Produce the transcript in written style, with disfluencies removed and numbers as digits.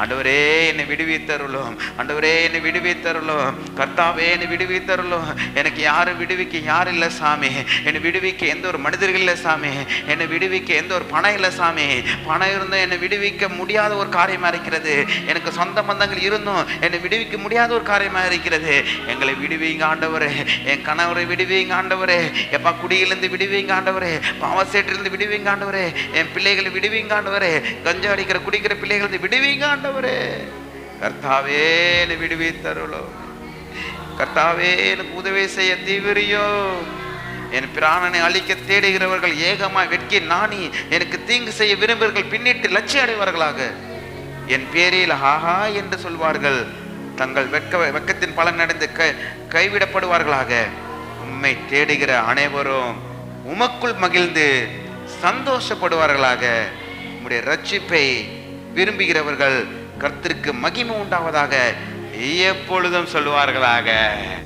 ஆண்டவரே என்னை விடுவித்தருளும், ஆண்டவரே என்னை விடுவித்தருளும், கர்த்தாவே என்னை விடுவித்தருளும். எனக்கு யாரும் விடுவிக்க யார் இல்லை சாமி, என்னை விடுவிக்க எந்த ஒரு மனிதர்கள் இல்லை சாமி, என்னை விடுவிக்க எந்த ஒரு பணம் இல்லை சாமி. பணம் இருந்தும் என்னை விடுவிக்க முடியாத ஒரு காரியமாக இருக்கிறது. எனக்கு சொந்த பந்தங்கள் இருந்தும் என்னை விடுவிக்க முடியாத ஒரு காரியமாக இருக்கிறது. எங்களை விடுவீங்க ஆண்டவரே, என் கணவரை விடுவீங்க ஆண்டவரே, எப்பா குடியிலிருந்து விடுவீங்க ஆண்டவரே, பாவசேற்றிலிருந்து விடுவீங்க ஆண்டவரே, என் பிள்ளைகளை விடுவீங்க ஆண்டவரே, கஞ்சா அடிக்கிற குடிக்கிற பிள்ளைகளை விடுவீங்க ஆண்டவரே. கர்த்தாவே என்னை விடுவித்தருளும், கர்த்தாவே எனக்கு உதவி செய்ய தீவிரியோ. என் பிராணனை அழிக்க தேடுகிறவர்கள் ஏகமாய் வெட்கி நாணி எனக்கு தீங்கு செய்ய விரும்புவர்கள் பின்னிட்டு லட்சிய அடைவார்களாக. என் பேரில் ஹாஹா என்று சொல்வார்கள். தங்கள் வெக்கத்தின் பலன் அடைந்து கைவிடப்படுவார்களாக. உம்மை தேடுகிற அனைவரும் உமக்குள் மகிழ்ந்து சந்தோஷப்படுவார்களாக. உம்முடைய ரட்சிப்பை விரும்புகிறவர்கள் கர்த்தருக்கு மகிமை உண்டாவதாக எப்பொழுதும் சொல்லுவார்களாக.